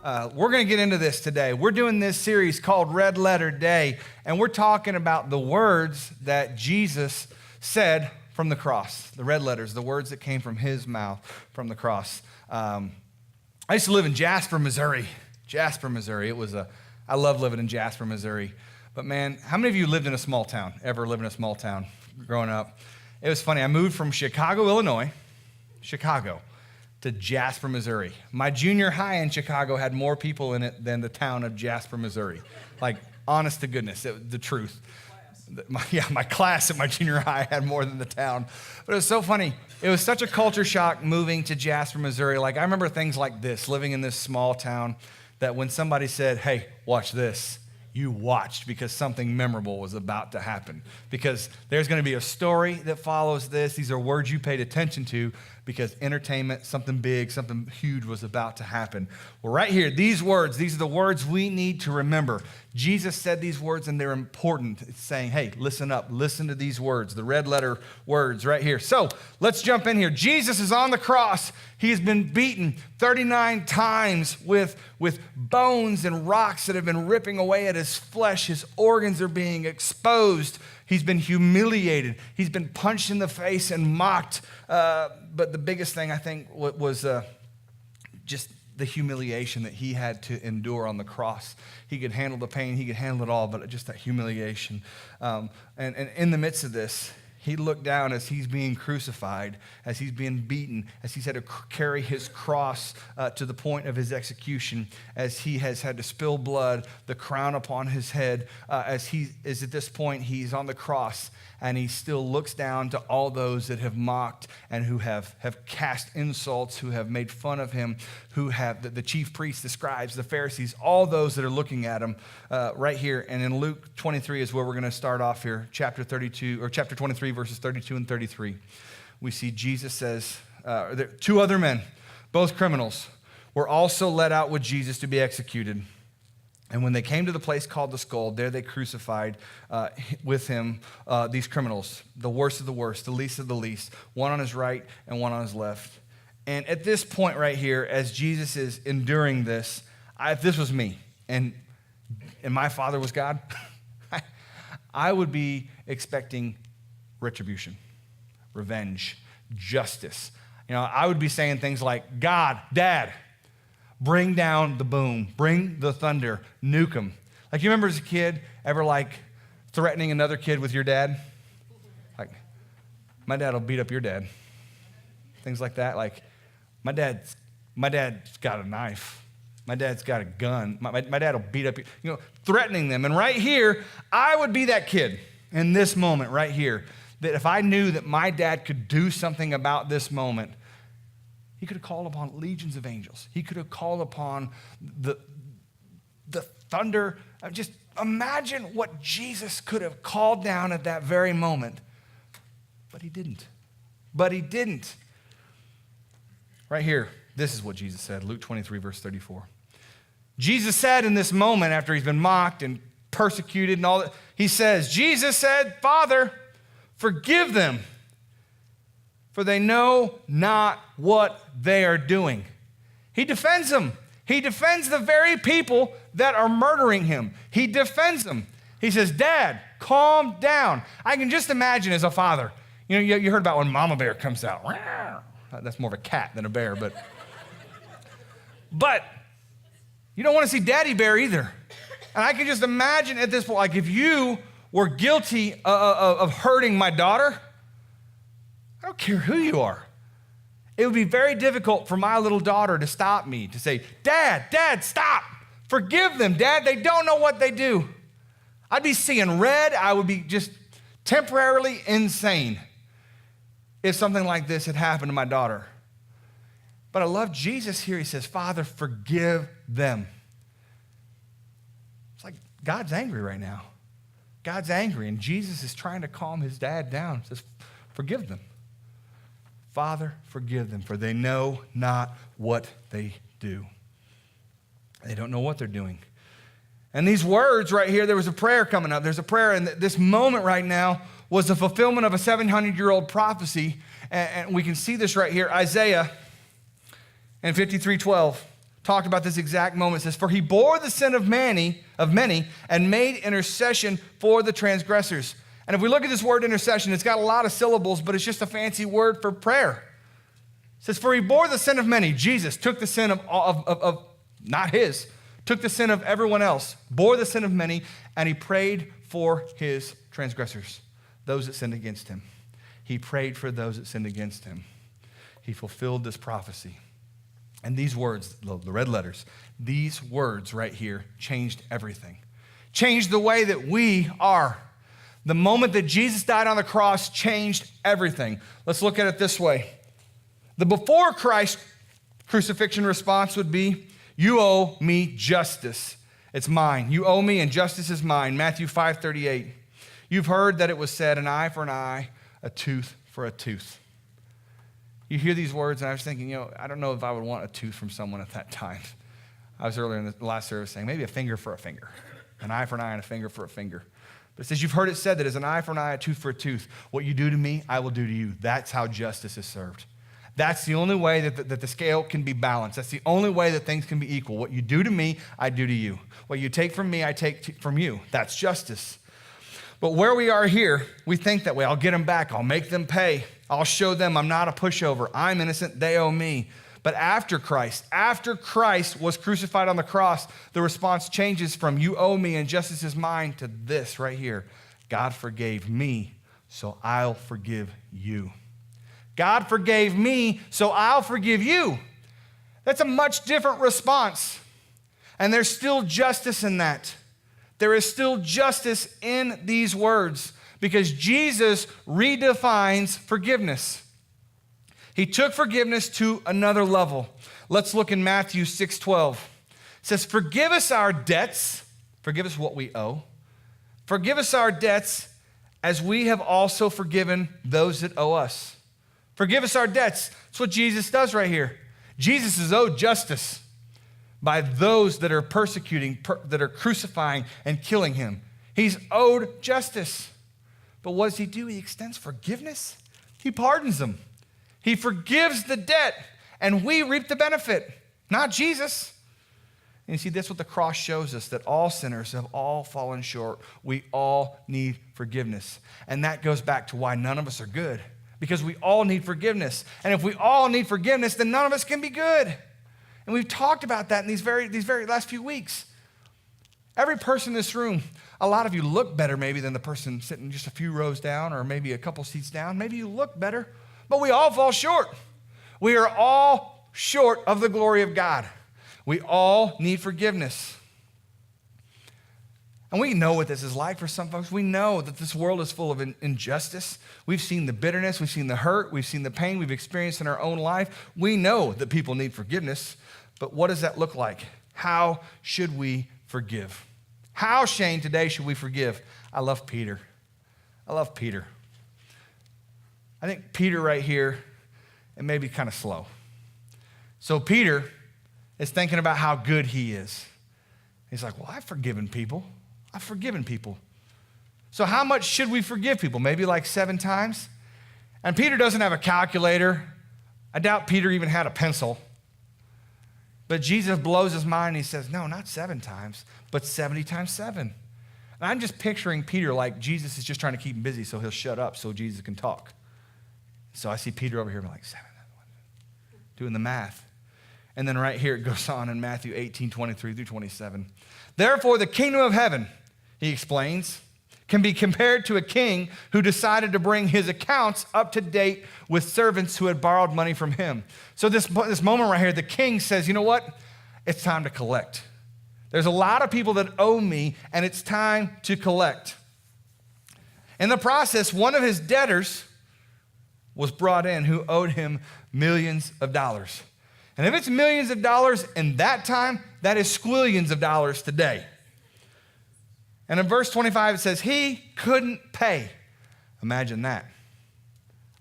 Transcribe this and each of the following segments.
We're going to get into this today. We're doing this series called Red Letter Day, and we're talking about the words that Jesus said from the cross. The red letters, the words that came from his mouth from the cross. I used to live in Jasper, Missouri. I love living in Jasper, Missouri. But man, how many of you lived in a small town, ever lived in a small town growing up? It was funny. I moved from Chicago, Illinois, to Jasper, Missouri. My junior high in Chicago had more people in it than the town of Jasper, Missouri. Like, honest to goodness, the truth. My class at my junior high had more than the town. But it was so funny. It was such a culture shock moving to Jasper, Missouri. Like, I remember things like this, living in this small town, that when somebody said, hey, watch this, you watched because something memorable was about to happen. Because there's going to be a story that follows this. These are words you paid attention to because entertainment, something big, something huge was about to happen. Well, right here, these words, these are the words we need to remember. Jesus said these words and they're important. It's saying, hey, listen up, listen to these words, the red letter words right here. So let's jump in here. Jesus is on the cross. He's been beaten 39 times with bones and rocks that have been ripping away at his flesh. His organs are being exposed. He's been humiliated. He's been punched in the face and mocked. But the biggest thing, I think, was just the humiliation that he had to endure on the cross. He could handle the pain. He could handle it all, but just that humiliation. And in the midst of this, he looked down as he's being crucified, as he's being beaten, as he's had to carry his cross to the point of his execution, as he has had to spill blood, the crown upon his head, as he is at this point, he's on the cross, and he still looks down to all those that have mocked and who have cast insults, who have made fun of him, who have, the chief priests, the scribes, the Pharisees, all those that are looking at him right here. And in Luke 23 is where we're going to start off here, chapter 23, verses 32 and 33. We see Jesus says, two other men, both criminals, were also led out with Jesus to be executed. And when they came to the place called the Skull, there they crucified with him these criminals, the worst of the worst, the least of the least, one on his right and one on his left. And at this point right here, as Jesus is enduring this, if this was me and my Father was God, I would be expecting retribution, revenge, justice. You know, I would be saying things like, God, Dad, bring down the boom, bring the thunder, nuke them. Like, you remember as a kid, ever like threatening another kid with your dad? Like, my dad will beat up your dad. Things like that. Like, my dad's got a knife. My dad's got a gun. My dad will beat up you, threatening them. And right here, I would be that kid in this moment right here, that if I knew that my dad could do something about this moment, he could have called upon legions of angels. He could have called upon the thunder. Just imagine what Jesus could have called down at that very moment. But he didn't. Right here, this is what Jesus said, Luke 23, verse 34. Jesus said in this moment, after he's been mocked and persecuted and all that, Jesus said, Father, forgive them, for they know not what they are doing. He defends them. He defends the very people that are murdering him. He defends them. He says, Dad, calm down. I can just imagine as a father, you heard about when Mama Bear comes out. That's more of a cat than a bear, but you don't want to see Daddy Bear either. And I can just imagine at this point, like if you were guilty of hurting my daughter, I don't care who you are. It would be very difficult for my little daughter to stop me, to say, Dad, stop. Forgive them, Dad. They don't know what they do. I'd be seeing red. I would be just temporarily insane if something like this had happened to my daughter. But I love Jesus here. He says, Father, forgive them. It's like God's angry right now. God's angry, and Jesus is trying to calm his dad down. He says, forgive them. Father, forgive them, for they know not what they do. They don't know what they're doing. And these words right here, there was a prayer coming up. There's a prayer, and this moment right now was the fulfillment of a 700-year-old prophecy. And we can see this right here, Isaiah in 53:12. talked about this exact moment. It says, for he bore the sin of many, and made intercession for the transgressors. And if we look at this word intercession, it's got a lot of syllables, but it's just a fancy word for prayer. It says, for he bore the sin of many. Jesus took the sin of not his, took the sin of everyone else, bore the sin of many, and he prayed for his transgressors, those that sinned against him. He prayed for those that sinned against him. He fulfilled this prophecy. And these words, the red letters, these words right here changed everything. Changed the way that we are. The moment that Jesus died on the cross changed everything. Let's look at it this way. The before Christ crucifixion response would be, you owe me justice. It's mine. You owe me and justice is mine. Matthew 5:38. You've heard that it was said, an eye for an eye, a tooth for a tooth. You hear these words, and I was thinking, I don't know if I would want a tooth from someone at that time. I was earlier in the last service saying, maybe a finger for a finger, an eye for an eye and a finger for a finger. But it says, you've heard it said that as an eye for an eye, a tooth for a tooth. What you do to me, I will do to you. That's how justice is served. That's the only way that the scale can be balanced. That's the only way that things can be equal. What you do to me, I do to you. What you take from me, I take from you. That's justice. But where we are here, we think that way. I'll get them back. I'll make them pay. I'll show them I'm not a pushover. I'm innocent. They owe me. But after Christ was crucified on the cross, the response changes from you owe me and justice is mine to this right here. God forgave me, so I'll forgive you. God forgave me, so I'll forgive you. That's a much different response. And there's still justice in that. There is still justice in these words because Jesus redefines forgiveness. He took forgiveness to another level. Let's look in Matthew 6:12. It says, forgive us our debts. Forgive us what we owe. Forgive us our debts as we have also forgiven those that owe us. Forgive us our debts. That's what Jesus does right here. Jesus is owed justice by those that are persecuting, that are crucifying and killing him. He's owed justice. But what does he do? He extends forgiveness. He pardons them. He forgives the debt, and we reap the benefit, not Jesus. And you see, that's what the cross shows us, that all sinners have all fallen short. We all need forgiveness. And that goes back to why none of us are good, because we all need forgiveness. And if we all need forgiveness, then none of us can be good. And we've talked about that in these very last few weeks. Every person in this room, a lot of you look better maybe than the person sitting just a few rows down or maybe a couple seats down. Maybe you look better, but we all fall short. We are all short of the glory of God. We all need forgiveness. And we know what this is like for some folks. We know that this world is full of injustice. We've seen the bitterness, we've seen the hurt, we've seen the pain we've experienced in our own life. We know that people need forgiveness, but what does that look like? How should we forgive? How, Shane, today should we forgive? I love Peter. I think Peter right here, it may be kind of slow. So Peter is thinking about how good he is. He's like, well, I've forgiven people. So how much should we forgive people? Maybe like 7 times? And Peter doesn't have a calculator. I doubt Peter even had a pencil. But Jesus blows his mind and he says, no, not 7 times, but 70 times 7. And I'm just picturing Peter like Jesus is just trying to keep him busy so he'll shut up so Jesus can talk. So I see Peter over here like 7, doing the math. And then right here it goes on in Matthew 18:23-27. Therefore, the kingdom of heaven, he explains, can be compared to a king who decided to bring his accounts up to date with servants who had borrowed money from him. So this moment right here, the king says, you know what? It's time to collect. There's a lot of people that owe me, and it's time to collect. In the process, one of his debtors was brought in who owed him millions of dollars. And if it's millions of dollars in that time, that is squillions of dollars today. And in verse 25, it says, he couldn't pay. Imagine that.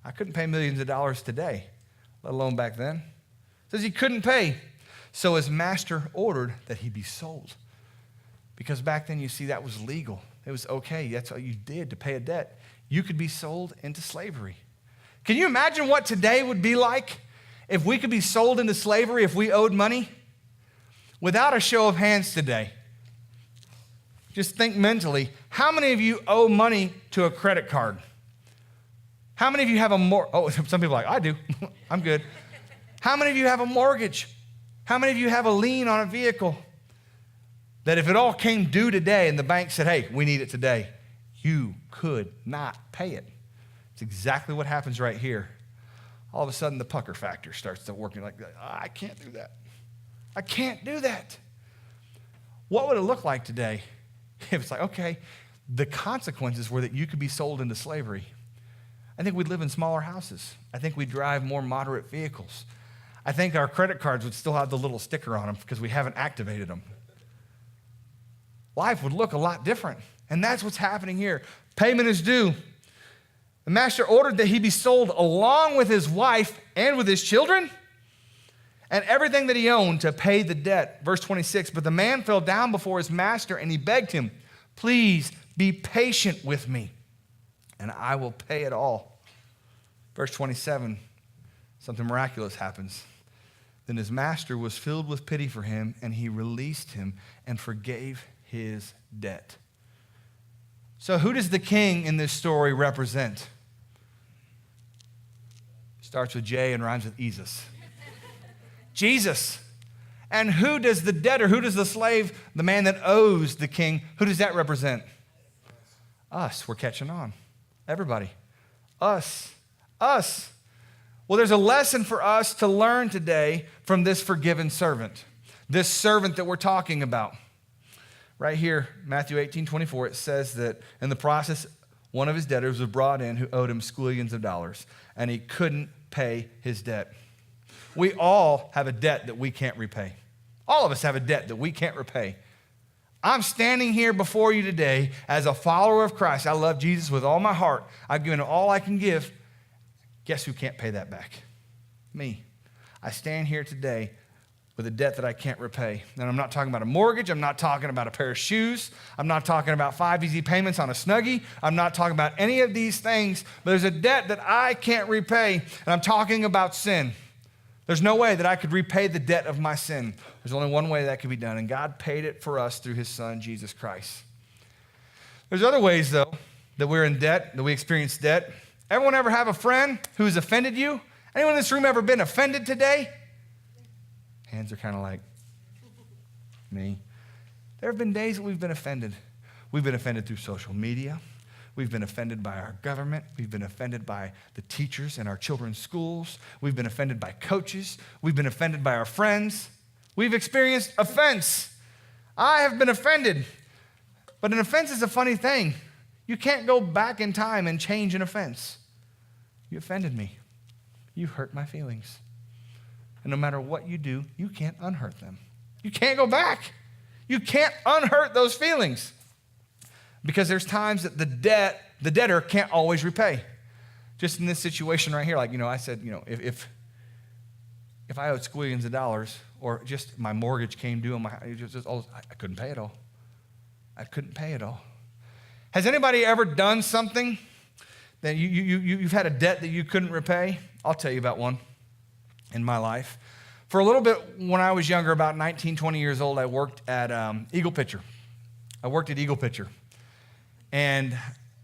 I couldn't pay millions of dollars today, let alone back then. It says he couldn't pay. So his master ordered that he be sold. Because back then, you see, that was legal. It was okay. That's what you did to pay a debt. You could be sold into slavery. Can you imagine what today would be like if we could be sold into slavery if we owed money? Without a show of hands today, just think mentally, how many of you owe money to a credit card? How many of you have some people are like, I do. I'm good. How many of you have a mortgage? How many of you have a lien on a vehicle that if it all came due today and the bank said, hey, we need it today, you could not pay it? It's exactly what happens right here. All of a sudden, the pucker factor starts to work. You're like, I can't do that. I can't do that. What would it look like today if it's like, okay, the consequences were that you could be sold into slavery? I think we'd live in smaller houses. I think we'd drive more moderate vehicles. I think our credit cards would still have the little sticker on them because we haven't activated them. Life would look a lot different. And that's what's happening here. Payment is due. The master ordered that he be sold along with his wife and with his children and everything that he owned to pay the debt. Verse 26, but the man fell down before his master and he begged him, please be patient with me and I will pay it all. Verse 27, something miraculous happens. Then his master was filled with pity for him and he released him and forgave his debt. So who does the king in this story represent? Starts with J and rhymes with Jesus. Jesus. And who does the debtor, who does the slave, the man that owes the king, who does that represent? Us. We're catching on. Everybody. Us. Us. Well, there's a lesson for us to learn today from this forgiven servant. This servant that we're talking about. Right here, Matthew 18:24, it says that in the process, one of his debtors was brought in who owed him squillions of dollars, and he couldn't pay his debt. We all have a debt that we can't repay. All of us have a debt that we can't repay. I'm standing here before you today as a follower of Christ. I love Jesus with all my heart. I've given all I can give. Guess who can't pay that back? Me. I stand here today with a debt that I can't repay. And I'm not talking about a mortgage. I'm not talking about a pair of shoes. I'm not talking about 5 easy payments on a Snuggie. I'm not talking about any of these things. But there's a debt that I can't repay, and I'm talking about sin. There's no way that I could repay the debt of my sin. There's only one way that could be done, and God paid it for us through his son, Jesus Christ. There's other ways, though, that we're in debt, that we experience debt. Everyone ever have a friend who's offended you? Anyone in this room ever been offended today? Hands are kind of like me. There have been days that we've been offended. We've been offended through social media. We've been offended by our government. We've been offended by the teachers in our children's schools. We've been offended by coaches. We've been offended by our friends. We've experienced offense. I have been offended. But an offense is a funny thing. You can't go back in time and change an offense. You offended me. You hurt my feelings. And no matter what you do, you can't unhurt them. You can't go back. You can't unhurt those feelings. Because there's times that the debtor can't always repay. Just in this situation right here, like, I said, if I owed squillions of dollars or just my mortgage came due, I couldn't pay it all. I couldn't pay it all. Has anybody ever done something that you've had a debt that you couldn't repay? I'll tell you about one. In my life. For a little bit when I was younger, about 19, 20 years old, I worked at Eagle Pitcher. I worked at Eagle Pitcher. And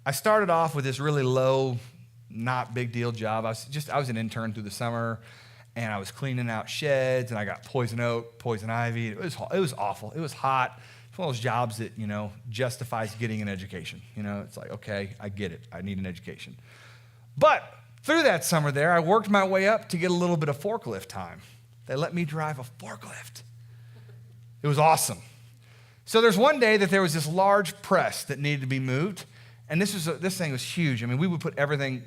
I started off with this really low, not big deal job. I was an intern through the summer, and I was cleaning out sheds, and I got poison oak, poison ivy. It was awful. It was hot. It's one of those jobs that, justifies getting an education. It's like, okay, I get it. I need an education. But through that summer there, I worked my way up to get a little bit of forklift time. They let me drive a forklift. It was awesome. So there's one day that there was this large press that needed to be moved, and this thing was huge. I mean, we would put everything,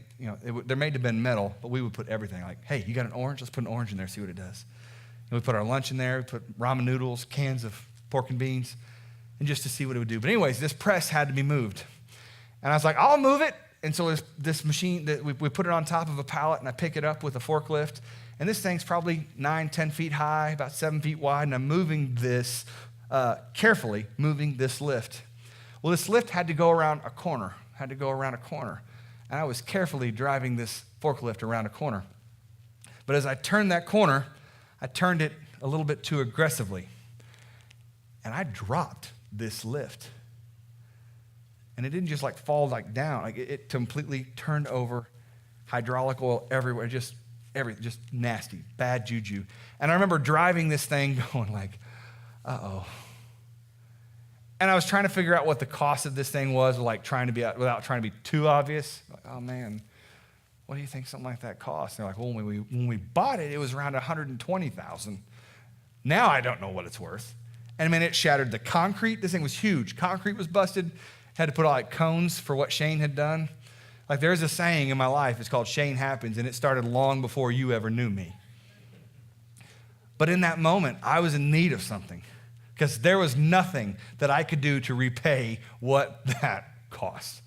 they're made to bend metal, but we would put everything. Like, hey, you got an orange? Let's put an orange in there, see what it does. And we put our lunch in there, we put ramen noodles, cans of pork and beans, and just to see what it would do. But anyways, this press had to be moved. And I was like, I'll move it. And so this machine, that we put it on top of a pallet, and I pick it up with a forklift. And this thing's probably 9, 10 feet high, about 7 feet wide, and I'm moving this, carefully moving this lift. Well, this lift had to go around a corner, And I was carefully driving this forklift around a corner. But as I turned that corner, I turned it a little bit too aggressively. And I dropped this lift. And it didn't just like fall like down. Like it completely turned over, hydraulic oil everywhere, just nasty, bad juju. And I remember driving this thing going like, uh-oh. And I was trying to figure out what the cost of this thing was, like trying to be, without trying to be too obvious. Like, oh man, what do you think something like that costs? And they're like, well, when we bought it, it was around $120,000. Now I don't know what it's worth. And I mean, it shattered the concrete. This thing was huge. Concrete was busted. Had to put all like cones for what Shane had done. Like there's a saying in my life, it's called Shane Happens, and it started long before you ever knew me. But in that moment, I was in need of something because there was nothing that I could do to repay what that cost.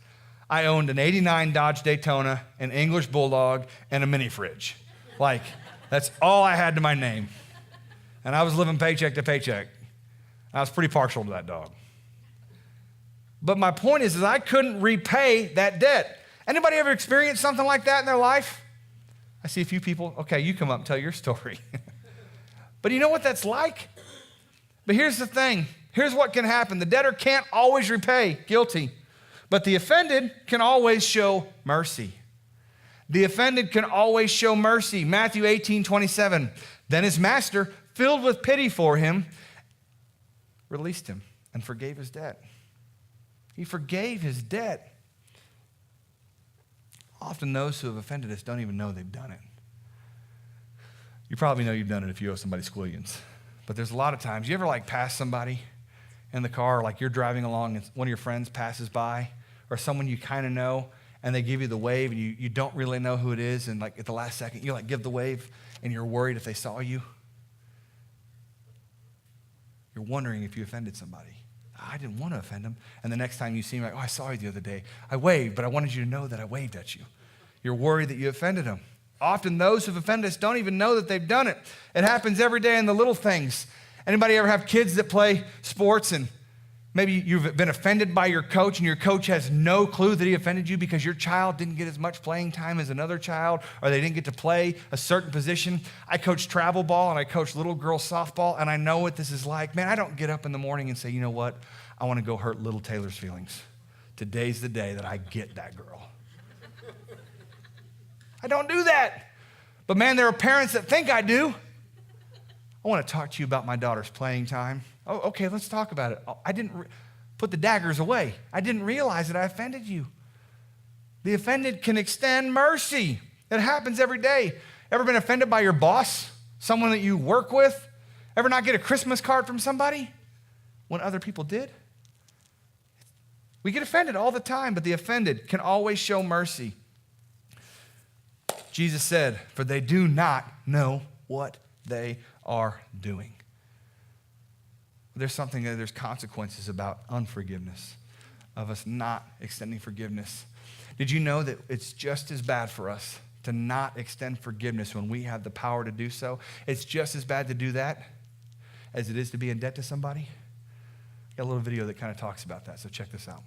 I owned an 89 Dodge Daytona, an English Bulldog, and a mini fridge. Like, that's all I had to my name. And I was living paycheck to paycheck. I was pretty partial to that dog. But my point is I couldn't repay that debt. Anybody ever experienced something like that in their life? I see a few people. Okay, you come up and tell your story. But you know what that's like? But here's the thing. Here's what can happen. The debtor can't always repay, guilty. But the offended can always show mercy. The offended can always show mercy. Matthew 18:27. Then his master, filled with pity for him, released him and forgave his debt. He forgave his debt. Often those who have offended us don't even know they've done it. You probably know you've done it if you owe somebody squillions. But there's a lot of times, you ever like pass somebody in the car, like you're driving along and one of your friends passes by, or someone you kind of know, and they give you the wave and you don't really know who it is, and like at the last second, you like give the wave and you're worried if they saw you. You're wondering if you offended somebody. I didn't want to offend them. And the next time you see me, like, oh, I saw you the other day. I waved, but I wanted you to know that I waved at you. You're worried that you offended them. Often those who've offended us don't even know that they've done it. It happens every day in the little things. Anybody ever have kids that play sports and maybe you've been offended by your coach and your coach has no clue that he offended you because your child didn't get as much playing time as another child or they didn't get to play a certain position? I coach travel ball and I coach little girl softball, and I know what this is like. Man, I don't get up in the morning and say, you know what? I want to go hurt little Taylor's feelings. Today's the day that I get that girl. I don't do that. But man, there are parents that think I do. I want to talk to you about my daughter's playing time. Oh, okay, let's talk about it. I didn't put the daggers away. I didn't realize that I offended you. The offended can extend mercy. It happens every day. Ever been offended by your boss? Someone that you work with? Ever not get a Christmas card from somebody when other people did? We get offended all the time, but the offended can always show mercy. Jesus said, for they do not know what they are doing. There's consequences about unforgiveness, of us not extending forgiveness. Did you know that it's just as bad for us to not extend forgiveness when we have the power to do so? It's just as bad to do that as it is to be in debt to somebody. Got a little video that kind of talks about that, so check this out.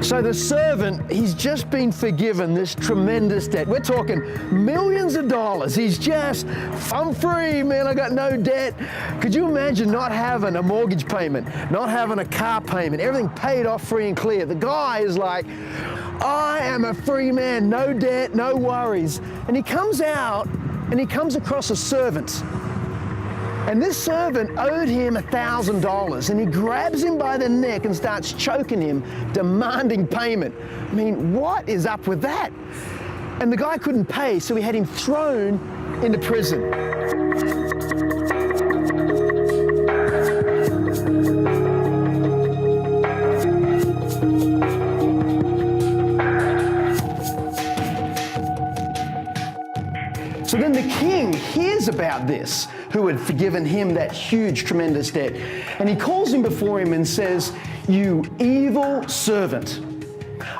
So the servant, he's just been forgiven this tremendous debt. We're talking millions of dollars. He's just, I'm free, man, I got no debt. Could you imagine not having a mortgage payment, not having a car payment, everything paid off free and clear? The guy is like, I am a free man, no debt, no worries. And he comes out and he comes across a servant. And this servant owed him $1,000, and he grabs him by the neck and starts choking him, demanding payment. I mean, what is up with that? And the guy couldn't pay, so he had him thrown into prison. So then the king hears about this, who had forgiven him that huge, tremendous debt. And he calls him before him and says, you evil servant.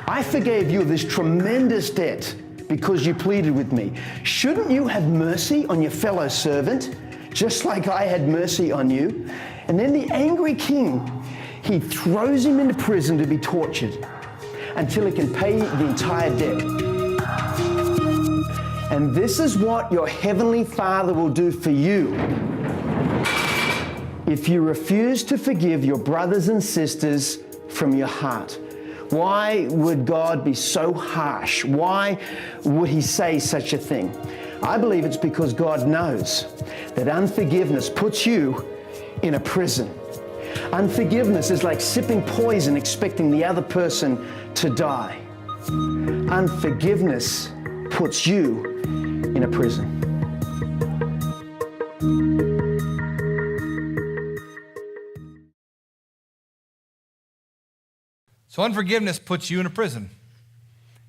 I forgave you this tremendous debt because you pleaded with me. Shouldn't you have mercy on your fellow servant, just like I had mercy on you? And then the angry king, he throws him into prison to be tortured until he can pay the entire debt. And this is what your heavenly Father will do for you if you refuse to forgive your brothers and sisters from your heart. Why would God be so harsh? Why would he say such a thing? I believe it's because God knows that unforgiveness puts you in a prison. Unforgiveness is like sipping poison expecting the other person to die. Unforgiveness puts you in a prison. So unforgiveness puts you in a prison.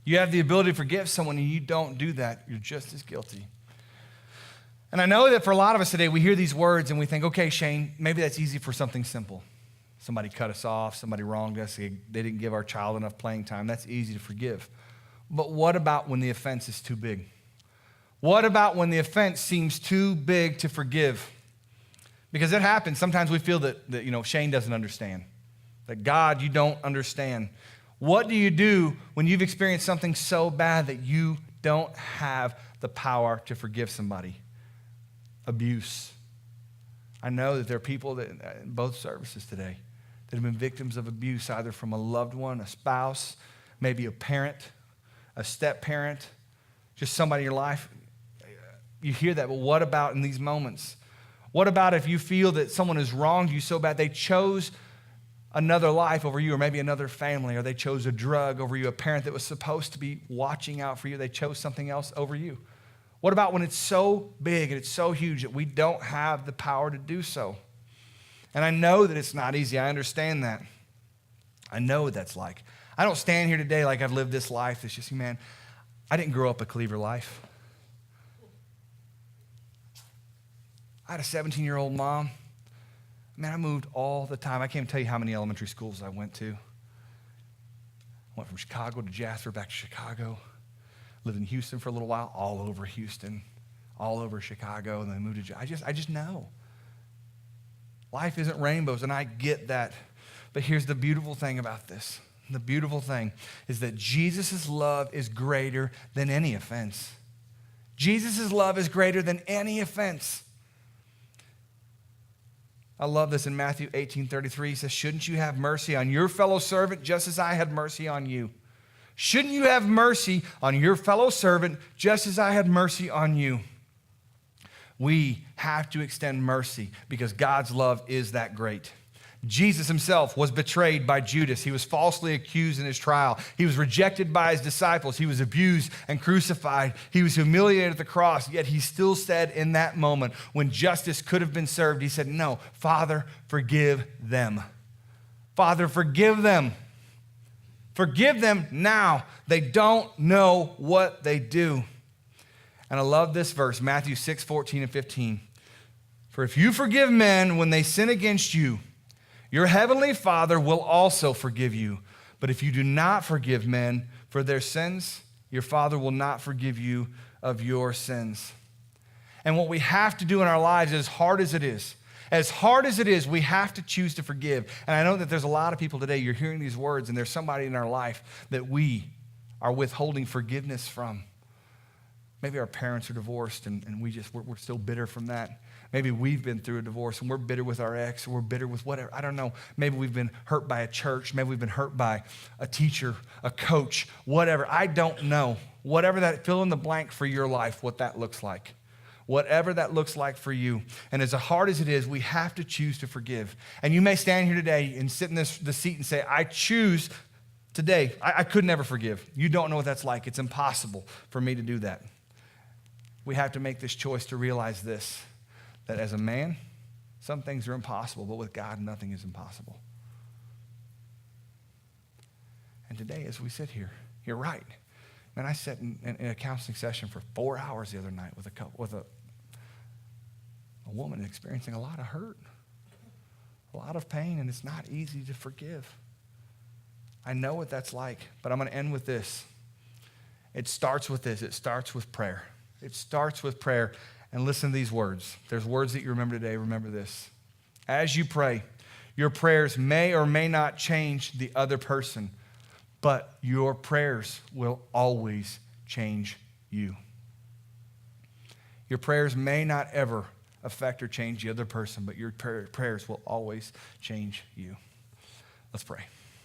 You have the ability to forgive someone and you don't do that. You're just as guilty. And I know that for a lot of us today, we hear these words and we think, okay, Shane, maybe that's easy for something simple. Somebody cut us off, somebody wronged us, they didn't give our child enough playing time. That's easy to forgive. But what about when the offense is too big? What about when the offense seems too big to forgive? Because it happens. Sometimes we feel that Shane doesn't understand. That God, you don't understand. What do you do when you've experienced something so bad that you don't have the power to forgive somebody? Abuse. I know that there are people that in both services today that have been victims of abuse, either from a loved one, a spouse, maybe a parent, a step-parent, just somebody in your life. You hear that, but what about in these moments? What about if you feel that someone has wronged you so bad they chose another life over you, or maybe another family, or they chose a drug over you, a parent that was supposed to be watching out for you, they chose something else over you? What about when it's so big and it's so huge that we don't have the power to do so? And I know that it's not easy. I understand that. I know what that's like. I don't stand here today like I've lived this life. It's just, man, I didn't grow up a Cleaver life. I had a 17-year-old mom. Man, I moved all the time. I can't even tell you how many elementary schools I went to. I went from Chicago to Jasper, back to Chicago. Lived in Houston for a little while, all over Houston, all over Chicago, and then moved to I just know. Life isn't rainbows, and I get that. But here's the beautiful thing about this. The beautiful thing is that Jesus' love is greater than any offense. Jesus' love is greater than any offense. I love this in Matthew 18:33. He says, shouldn't you have mercy on your fellow servant just as I had mercy on you? Shouldn't you have mercy on your fellow servant just as I had mercy on you? We have to extend mercy because God's love is that great. Jesus himself was betrayed by Judas. He was falsely accused in his trial. He was rejected by his disciples. He was abused and crucified. He was humiliated at the cross, yet he still said in that moment when justice could have been served, he said, no, Father, forgive them. Father, forgive them. Forgive them now. They don't know what they do. And I love this verse, Matthew 6:14 and 15. For if you forgive men when they sin against you, your heavenly Father will also forgive you. But if you do not forgive men for their sins, your Father will not forgive you of your sins. And what we have to do in our lives, as hard as it is, we have to choose to forgive. And I know that there's a lot of people today, you're hearing these words, and there's somebody in our life that we are withholding forgiveness from. Maybe our parents are divorced and we're still bitter from that. Maybe we've been through a divorce and we're bitter with our ex, or we're bitter with whatever. I don't know. Maybe we've been hurt by a church. Maybe we've been hurt by a teacher, a coach, whatever. I don't know. Whatever that, fill in the blank for your life, what that looks like. Whatever that looks like for you. And as hard as it is, we have to choose to forgive. And you may stand here today and sit in the seat and say, I choose today. I could never forgive. You don't know what that's like. It's impossible for me to do that. We have to make this choice to realize this, that as a man, some things are impossible, but with God, nothing is impossible. And today, as we sit here, you're right. Man, I sat in a counseling session for 4 hours the other night with a woman experiencing a lot of hurt, a lot of pain, and it's not easy to forgive. I know what that's like, but I'm going to end with this. It starts with this. It starts with prayer. It starts with prayer. And listen to these words. There's words that you remember today. Remember this. As you pray, your prayers may or may not change the other person, but your prayers will always change you. Your prayers may not ever affect or change the other person, but your prayers will always change you. Let's pray.